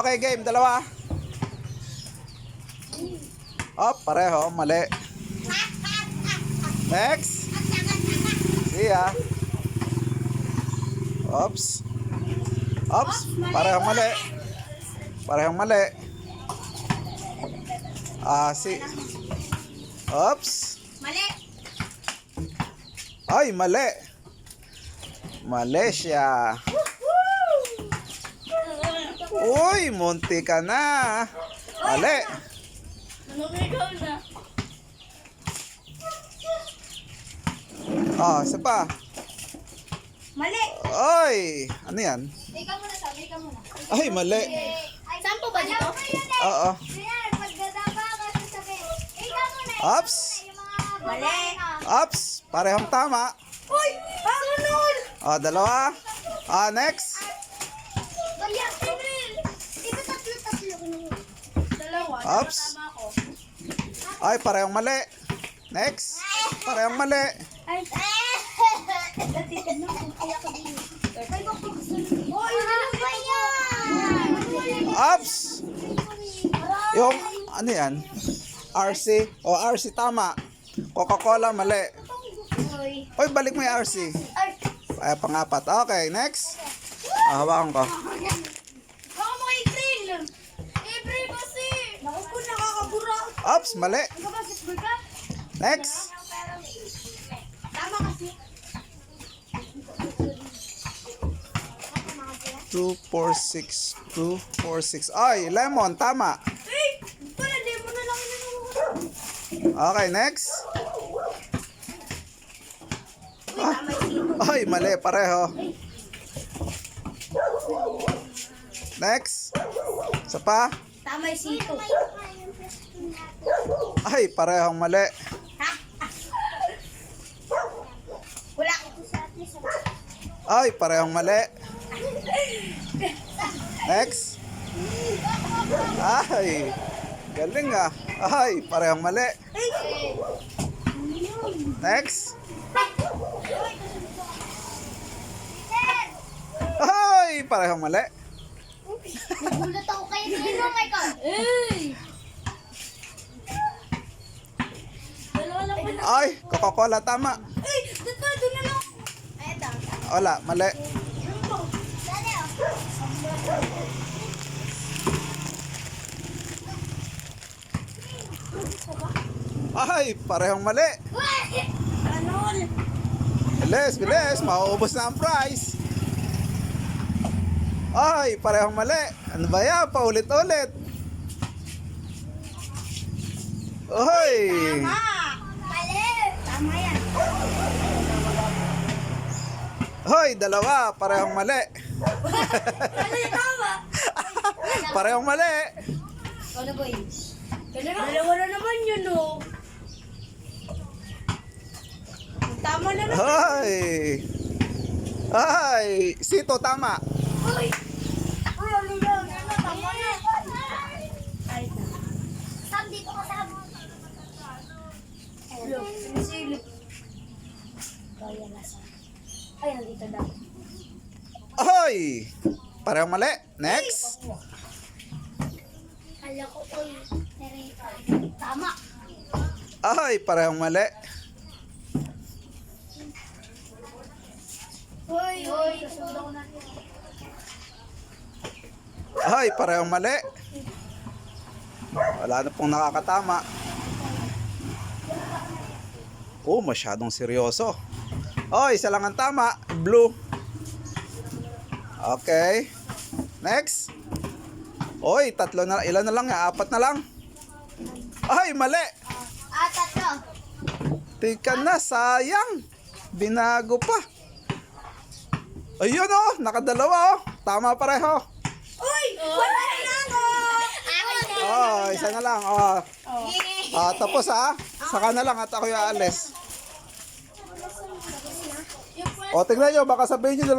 Okay, game. Dalawa. Oh, pareho. Mali. Next. See ya. Oops. Oops. Parehong mali. Parehong mali. Oops. Mali. Ay, mali. Mali siya. Uy, munti ka na. Mali. Nanumigaw na. Isa pa. Mali. Oy, ano yan? Ikaw muna, sabi. Ikaw muna. Ay, mali. Saan po ba dito? Oo. Oops. Mali. Oops. Parehong tama. Uy! Ganun! Dalawa. Next. Dalawa. Oops. Tama ako. Ay, parehong mali. Next. Parehong mali. Ay. Oops. Yung, ano yan? RC. RC tama. Coca-Cola mali. Oy, balik mo yung RC. Ay, pangapat. Okay, next. Hawakan ko. Baka mo kay April. April kasi. Naku po, nakakabura. Oops, mali. Ikaw ba, sisbol ka? Next. Tama kasi. 2, 4, 6. Ay, lemon. Tama. Eh! Pala, di mo na lang inanungan. Okay, next. Uy, tama yung Ay, mali. Pareho. Next. Isa pa. Tama yung sito. Ay, parehong mali. Wala. Ay, parehong mali. Next. Ay, galing ah. Ay, parehong mali. Next. Ay, parehong mali. Nagulat ako kayo sino, Michael. Eh! Dalawa lang pala. Ay, Coca-Cola tama. Eh! Doon na lang. Ay, ito. Wala, mali. Ay, parehong mali. Ganon. Bilis, bilis. Mauubos na ang prize. Ay, parehong mali. Ano ba yan? Paulit-ulit. Oy. Tama. Mali. Tama yan. Hoy, dalawa. Parehong mali. Ano yung tama? Parehong mali. Ano boy? Dalawa na naman yun, oh. Tama na naman. Ay. Ay, Sito tama. Uy! Uy, ano yan? Ano, tama na. Ay, Sam, dito ka, Sam. Hello, sinisilip. Kaya na, Sam. Ay, nandito daw. Ay. Parehong mali. Next. Kala ko, uy. Tama. Ay, parehong mali. Uy, uy. Kasunod ako na. Ay, parehong mali. Wala na pong nakakatama. Masyadong seryoso. Isa lang ang tama. Blue. Okay. Next. Tatlo na. Ilan na lang nga? 4 na lang. Ay, mali. Tatlo. Tika na, sayang. Binago pa. Ayun nakadalawa Tama pareho. Uy! Wala na lang, Isa na lang. Tapos Saka na lang at ako yung aalis. Tingnan nyo, baka sabihin nyo